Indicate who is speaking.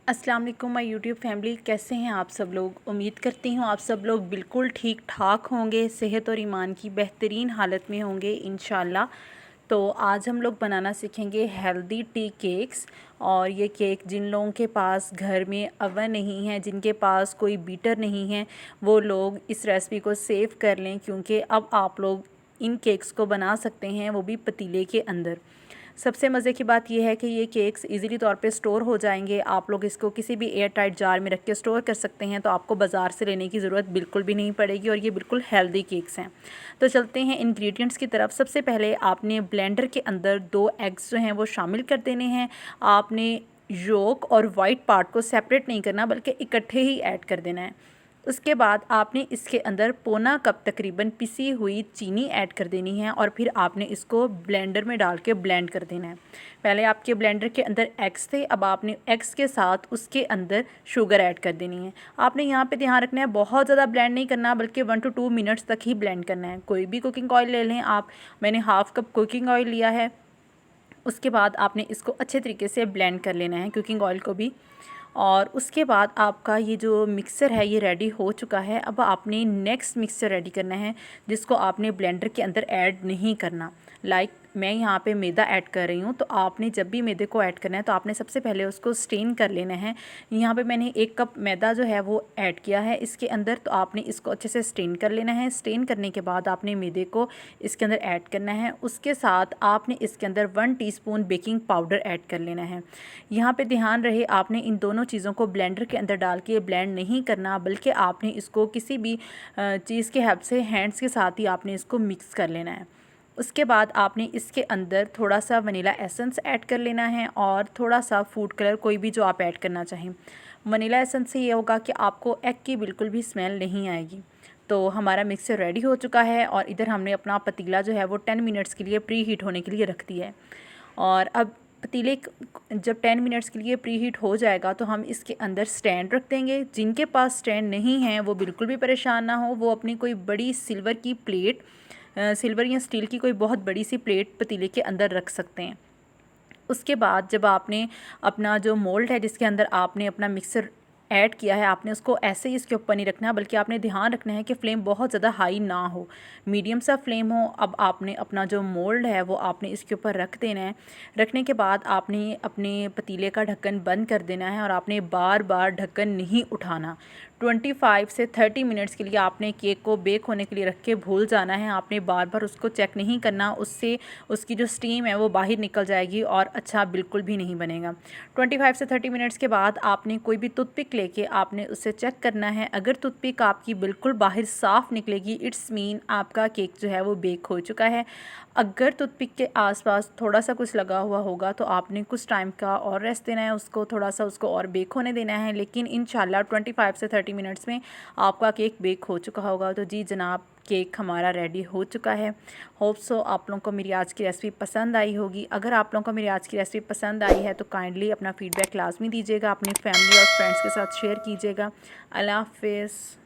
Speaker 1: अस्सलाम वालेकुम my YouTube family, कैसे हैं आप सब लोग। उम्मीद करती हूँ आप सब लोग बिल्कुल ठीक ठाक होंगे, सेहत और ईमान की बेहतरीन हालत में होंगे इंशाल्लाह। तो आज हम लोग बनाना सीखेंगे हेल्दी टी केक्स। और ये केक जिन लोगों के पास घर में अवन नहीं है, जिनके पास कोई बीटर नहीं है, वो लोग इस रेसिपी को सेव कर लें, क्योंकि अब आप लोग इन केक्स को बना सकते हैं, वो भी पतीले के अंदर। सबसे मज़े की बात यह है कि ये केक्स इजीली तौर पे स्टोर हो जाएंगे। आप लोग इसको किसी भी एयर टाइट जार में रख के स्टोर कर सकते हैं, तो आपको बाज़ार से लेने की ज़रूरत बिल्कुल भी नहीं पड़ेगी, और ये बिल्कुल हेल्दी केक्स हैं। तो चलते हैं इंग्रेडिएंट्स की तरफ। सबसे पहले आपने ब्लेंडर के अंदर 2 एग्स जो हैं वो शामिल कर देने हैं। आपने योक और वाइट पार्ट को सेपरेट नहीं करना, बल्कि इकट्ठे ही ऐड कर देना है। उसके बाद आपने इसके अंदर पौना कप तकरीबन पिसी हुई चीनी ऐड कर देनी है, और फिर आपने इसको ब्लेंडर में डाल के ब्लेंड कर देना है। पहले आपके ब्लेंडर के अंदर एग्स थे, अब आपने एग्स के साथ उसके अंदर शुगर ऐड कर देनी है। आपने यहाँ पे ध्यान रखना है, बहुत ज़्यादा ब्लेंड नहीं करना, बल्कि 1 to 2 मिनट्स तक ही ब्लेंड करना है। कोई भी कुकिंग ऑयल ले लें आप, मैंने हाफ़ कप कुकिंग ऑयल लिया है। उसके बाद आपने इसको अच्छे तरीके से ब्लेंड कर लेना है, कुकिंग ऑयल को भी। और उसके बाद आपका ये जो मिक्सर है ये रेडी हो चुका है। अब आपने नेक्स्ट मिक्सर रेडी करना है, जिसको आपने ब्लेंडर के अंदर ऐड नहीं करना। मैं यहाँ पे मैदा ऐड कर रही हूँ, तो आपने जब भी मैदे को ऐड करना है तो आपने सबसे पहले उसको स्टेन कर लेना है। यहाँ पे मैंने 1 कप मैदा जो है वो ऐड किया है इसके अंदर, तो आपने इसको अच्छे से स्टेन कर लेना है। स्टेन करने के बाद आपने मैदे को इसके अंदर ऐड करना है। उसके साथ आपने इसके अंदर 1 टीस्पून बेकिंग पाउडर ऐड कर लेना है। यहाँ पे ध्यान रहे, आपने इन दोनों चीज़ों को ब्लेंडर के अंदर डाल के ब्लेंड नहीं करना, बल्कि आपने इसको किसी भी चीज़ के हेल्प से हैंड्स के साथ ही आपने इसको मिक्स कर लेना है। उसके बाद आपने इसके अंदर थोड़ा सा वनीला एसेंस ऐड कर लेना है, और थोड़ा सा फूड कलर, कोई भी जो आप ऐड करना चाहें। वनीला एसेंस से ये होगा कि आपको एग की बिल्कुल भी स्मेल नहीं आएगी। तो हमारा मिक्सर रेडी हो चुका है, और इधर हमने अपना पतीला जो है वो 10 मिनट्स के लिए प्री हीट होने के लिए रख दिया है। और अब पतीले जब 10 मिनट्स के लिए प्री हीट हो जाएगा, तो हम इसके अंदर स्टैंड रख देंगे। जिनके पास स्टैंड नहीं है वो बिल्कुल भी परेशान ना हो, वो अपनी कोई बड़ी सिल्वर की प्लेट, सिल्वर या स्टील की कोई बहुत बड़ी सी प्लेट पतीले के अंदर रख सकते हैं। उसके बाद जब आपने अपना जो मोल्ड है जिसके अंदर आपने अपना मिक्सर ऐड किया है, आपने उसको ऐसे ही इसके ऊपर नहीं रखना, बल्कि आपने ध्यान रखना है कि फ्लेम बहुत ज़्यादा हाई ना हो, मीडियम सा फ्लेम हो। अब आपने अपना जो मोल्ड है वो आपने इसके ऊपर रख देना है। रखने के बाद आपने अपने पतीले का ढक्कन बंद कर देना है, और आपने बार बार ढक्कन नहीं उठाना। 25 से 30 मिनट्स के लिए आपने केक को बेक होने के लिए रख के भूल जाना है। आपने बार बार उसको चेक नहीं करना, उससे उसकी जो स्टीम है वो बाहर निकल जाएगी और अच्छा बिल्कुल भी नहीं बनेगा। 25 से 30 मिनट्स के बाद आपने कोई भी टूथपिक लेके आपने उससे चेक करना है। अगर टूथपिक आपकी बिल्कुल बाहर साफ़ निकलेगी, इट्स मीन आपका केक जो है वो बेक हो चुका है। अगर टूथपिक के आसपास थोड़ा सा कुछ लगा हुआ होगा, तो आपने कुछ टाइम का और रेस्ट देना है, उसको थोड़ा सा उसको और बेक होने देना है। लेकिन इंशाल्लाह 25 से 30 मिनट्स में आपका केक बेक हो चुका होगा। तो जी जनाब, केक हमारा रेडी हो चुका है। होप सो आप लोगों को मेरी आज की रेसिपी पसंद आई होगी। अगर आप लोगों को मेरी आज की रेसिपी पसंद आई है तो काइंडली अपना फीडबैक लाजमी दीजिएगा, अपनी फैमिली और फ्रेंड्स के साथ शेयर कीजिएगा। अल्लाह हाफ़िज़।